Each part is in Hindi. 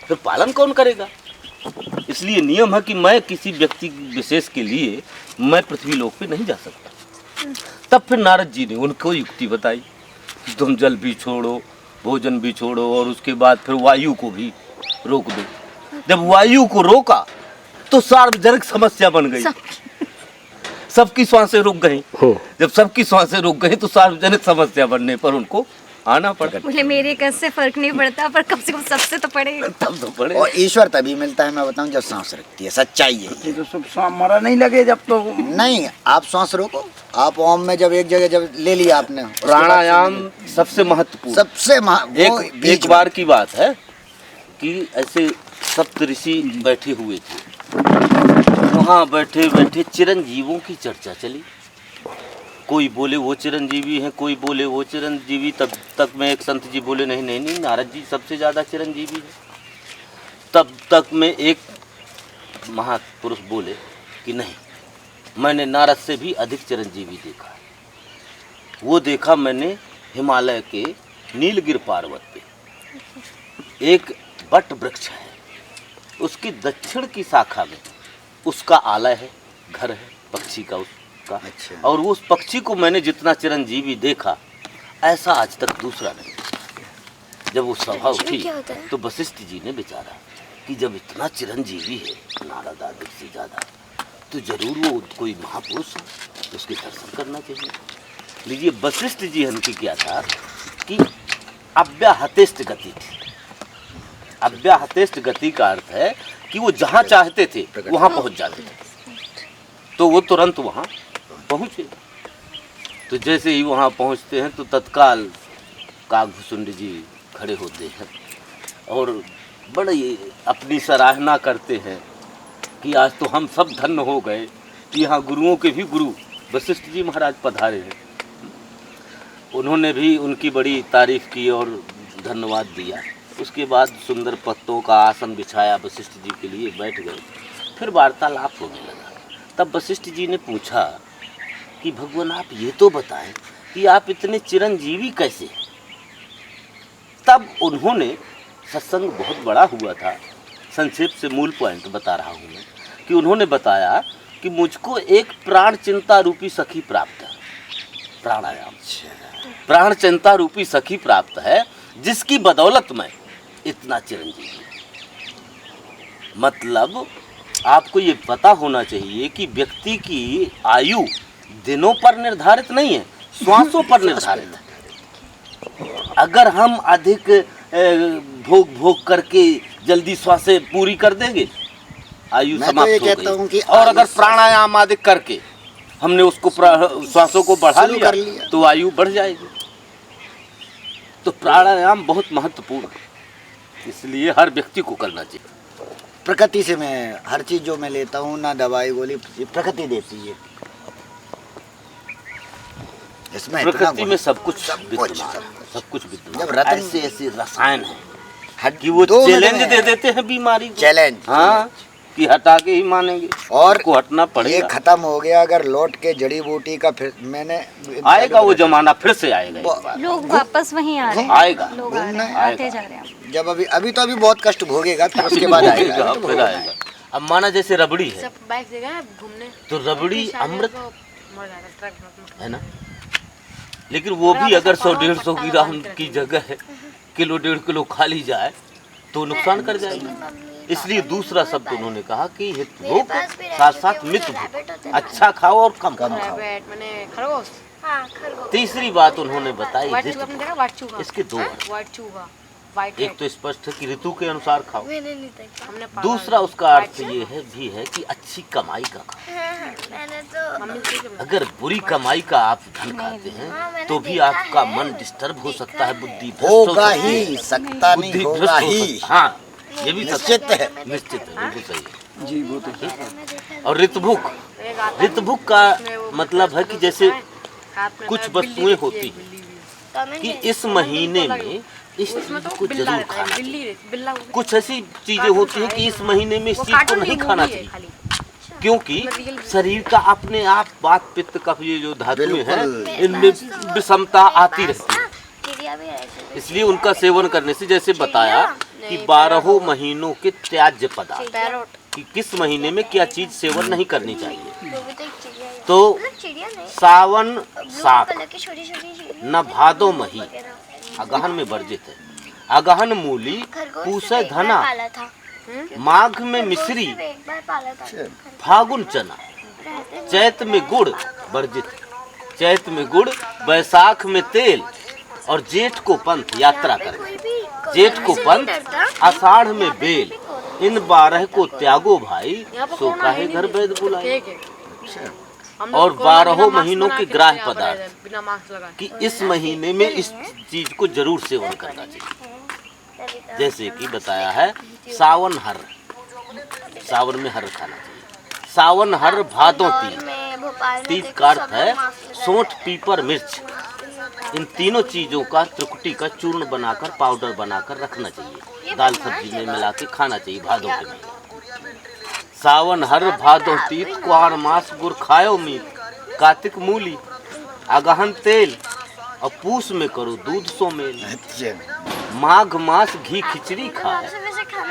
फिर पालन कौन करेगा? इसलिए नियम है कि मैं किसी व्यक्ति विशेष के लिए मैं पृथ्वी लोक पे नहीं जा सकता। तब फिर नारद जी ने उनको युक्ति बताई, तुम जल भी छोड़ो, भोजन भी छोड़ो, और उसके बाद फिर वायु को भी रोक दो। जब वायु को रोका तो सार्वजनिक समस्या बन गई, सबकी सांसें रुक गई। जब सबकी सांसें रुक गई तो सार्वजनिक समस्या बनने पर उनको आना पड़ा। बोले मेरे कस से फर्क नहीं पड़ता, पर कम से कम सबसे तो पड़ेगा। तब तो पड़े। और ईश्वर तभी मिलता है, मैं बताऊं, जब सांस रखती है। सच्चाई है। तो सब सांप मरा नहीं लगे जब तो नहीं, आप सांस रोको, आप ओम में जब एक जगह जब ले लिया आपने, प्राणायाम सबसे महत्वपूर्ण, सबसे एक बार की बात है कि ऐसे सप्त ऋषि बैठे हुए थे, वहाँ बैठे बैठे चिरंजीवों की चर्चा चली। कोई बोले वो चिरंजीवी हैं, कोई बोले वो चिरंजीवी। तब तक में एक संत जी बोले नहीं नहीं नहीं, नारद जी सबसे ज़्यादा चिरंजीवी है। तब तक में एक महापुरुष बोले कि नहीं, मैंने नारद से भी अधिक चिरंजीवी देखा है। वो देखा मैंने हिमालय के नीलगिर पर्वत पे एक बट वृक्ष है, उसकी दक्षिण की शाखा में उसका आलय है, घर है पक्षी का उसका। अच्छा। और वो उस पक्षी को मैंने जितना चिरंजीवी देखा ऐसा आज तक दूसरा नहीं। जब वो सभा उठी तो वशिष्ठ जी ने विचारा कि जब इतना चिरंजीवी है नारद आदि से ज़्यादा, तो जरूर वो कोई महापुरुष है, तो उसके दर्शन करना चाहिए। लीजिए, वशिष्ठ जी उनकी क्या था कि अव्याहतेष्ट गति थी। अव्याहतेष्ट गति का अर्थ है कि वो जहाँ चाहते थे वहाँ पहुँच जाते थे, तो वो तुरंत वहाँ पहुँचे। तो जैसे ही वहाँ पहुँचते हैं तो तत्काल काकभूषुंड जी खड़े होते हैं और बड़े अपनी सराहना करते हैं कि आज तो हम सब धन्य हो गए कि यहाँ गुरुओं के भी गुरु वशिष्ठ जी महाराज पधारे हैं। उन्होंने भी उनकी बड़ी तारीफ की और धन्यवाद दिया। उसके बाद सुंदर पत्तों का आसन बिछाया, वशिष्ठ जी के लिए बैठ गए। फिर वार्तालाप होने लगा। तब वशिष्ठ जी ने पूछा कि भगवान आप ये तो बताएं कि आप इतने चिरंजीवी कैसे? तब उन्होंने, सत्संग बहुत बड़ा हुआ था, संक्षेप से मूल पॉइंट बता रहा हूँ मैं, कि उन्होंने बताया कि मुझको एक प्राण चिंता रूपी सखी प्राप्त है। प्राणायाम प्राण चिंता रूपी सखी प्राप्त है, जिसकी बदौलत मैं इतना चिरंजीवी। मतलब आपको ये पता होना चाहिए कि व्यक्ति की आयु दिनों पर निर्धारित नहीं है, श्वासों पर निर्धारित है। अगर हम अधिक भोग करके जल्दी श्वासें पूरी कर देंगे, आयु समाप्त हो गई। और अगर प्राणायाम आदि करके हमने उसको श्वासों को बढ़ा लिया तो आयु बढ़ जाएगी। तो प्राणायाम बहुत महत्वपूर्ण है, इसलिए हर व्यक्ति को करना चाहिए। प्रकृति से मैं हर चीज जो मैं लेता हूँ, ना दवाई गोली, प्रकृति देती है। इसमें प्रकृति में सब कुछ विद्यमान। ऐसे ऐसे रसायन है कि वो चैलेंज दे देते हैं बीमारी को। चैलेंज, हाँ, कि हटा के ही मानेंगे और को हटना पड़ेगा। ये खत्म हो गया, अगर लौट के जड़ी बूटी का फिर मैंने आएगा वो जमाना, फिर से आएगा। लोग वापस वहीं आ रहे हैं, आएगा, लोग आ रहे हैं, आते जा रहे हैं। जब अभी तो बहुत कष्ट भोगेगा, फिर उसके बाद आएगा, फिर आएगा। अब माना जैसे रबड़ी है, घूमने तो रबड़ी अमृत है ना, लेकिन वो भी अगर 100-150 ग्राम की जगह है किलो 1.5 किलो खा ली जाए तो नुकसान कर जाएगी। इसलिए दूसरा शब्द उन्होंने कहा कि हित भोग साथ साथ मित भोग, अच्छा खाओ और कम खाओ। तीसरी बात उन्होंने बताई, इसके दो अर्थ। एक तो स्पष्ट है कि ऋतु के अनुसार खाओ, दूसरा उसका अर्थ ये है भी है कि अच्छी कमाई का खाओ। अगर बुरी कमाई का आप धन खाते हैं तो भी आपका मन डिस्टर्ब हो सकता है, बुद्धि होगा ही, सकता नहीं होगा ही। हाँ, ये भी निश्चित है, निश्चित है, बिल्कुल सही है जी, वो तो। और ऋतभुक का मतलब है कि जैसे कुछ वस्तुएं होती हैं कि इस महीने में इस चीज को जरूर खाना चाहिए। कुछ ऐसी चीजें होती हैं कि इस महीने में इस चीज को नहीं खाना चाहिए, क्योंकि शरीर का अपने आप वात पित्त कफ ये जो धातुएं हैं इनमें विषमता आती रहती है। इसलिए उनका सेवन करने से, जैसे बताया कि 12 महीनों के त्याज्य पदार्थ, कि किस महीने में क्या चीज सेवन नहीं करनी चाहिए। तो सावन साख न भादो मही अगहन में वर्जित है, अगहन मूली पूसे धना, माघ में मिश्री, फागुन चना, चैत में गुड़ वर्जित, चैत में गुड़, बैसाख में तेल और जेठ को पंथ यात्रा करें, जेठ को पंथ, आषाढ़ में बेल, इन 12 को त्यागो भाई, सो काहे घर वैद बुलाए। और 12 महीनों के ग्राह्य पदार्थ कि इस महीने में इस चीज को जरूर सेवन करना चाहिए। जैसे कि बताया है सावन हर, सावन में हर खाना चाहिए, सावन हर भादों तीज, तीज का अर्थ है सोंठ पीपर मिर्च, इन तीनों चीजों का त्रिकुटी का चूर्ण बनाकर पाउडर बनाकर रखना चाहिए, दाल सब्जी में मिला के खाना चाहिए भादों के महीने। सावन हर भादो तीत, कुआर मास गुर खायो मीत, कार्तिक मूली, अगहन तेल, और पूस में करो दूध सो मेल, माघ मास घी खिचड़ी खाए,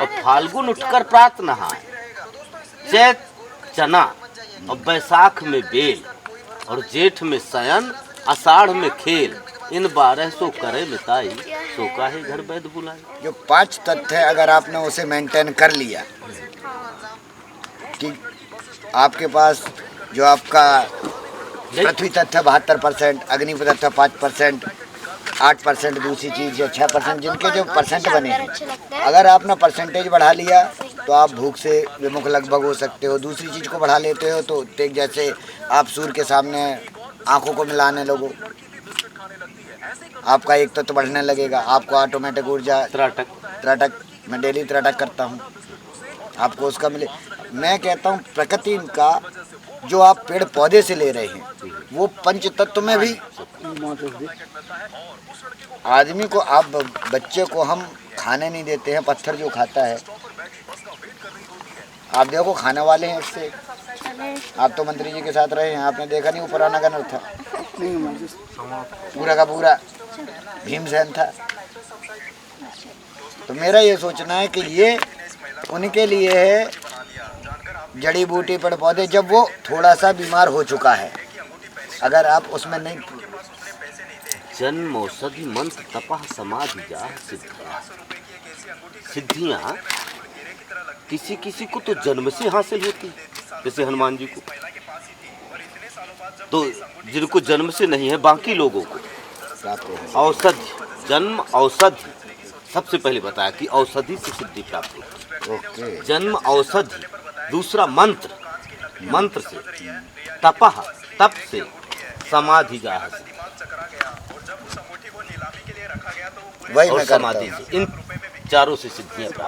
और फाल्गुन उठकर प्रात नहाए, चैत चना और बैसाख में बेल, और जेठ में शयन, आषाढ़ में खेल, इन 12 सो करे मिताई, सो काहे घर वैद बुलाए। जो 5 तथ्य है अगर आपने उसे मेंटेन कर लिया कि आपके पास जो आपका पृथ्वी तत्व 72%, अग्नि तत्व 5%, 8% दूसरी चीज़ या 6%, जिनके जो परसेंट बने हैं, अगर आपने परसेंटेज बढ़ा लिया तो आप भूख से विमुख लगभग हो सकते हो। दूसरी चीज़ को बढ़ा लेते हो तो एक जैसे आप सूर्य के सामने आंखों को मिलाने लगो, आपका एक तत्व बढ़ने लगेगा, आपको ऑटोमेटिक ऊर्जा त्राटक, मैं डेली त्राटक करता हूँ, आपको उसका मिले। मैं कहता हूँ प्रकृति का जो आप पेड़ पौधे से ले रहे हैं वो पंच तत्व में भी, आदमी को आप बच्चे को हम खाने नहीं देते हैं, पत्थर जो खाता है, आप देखो खाने वाले हैं इससे। आप तो मंत्री जी के साथ रहे हैं, आपने देखा नहीं वो पुराना गनर था, पूरा का पूरा भीमसेन था। तो मेरा ये सोचना है कि ये उनके लिए है जड़ी बूटी पेड़ पौधे, जब वो थोड़ा सा बीमार हो चुका है, अगर आप उसमें नहीं। जन्म औषधि मंत्र तपह समाधि जा सिद्धियाँ, सिद्धियाँ किसी किसी को तो जन्म से हासिल होती, जैसे हनुमान जी को, तो जिनको जन्म से नहीं है बाकी लोगों को औषधि, जन्म औषधि सबसे पहले बताया कि औषधि से सिद्धि प्राप्त होती है। जन्म औषधि, दूसरा मंत्र, मंत्र से, तपह तप से, समाधि जा वही और मैं करता समाधि से, इन चारों से सिद्धियां प्राप्त।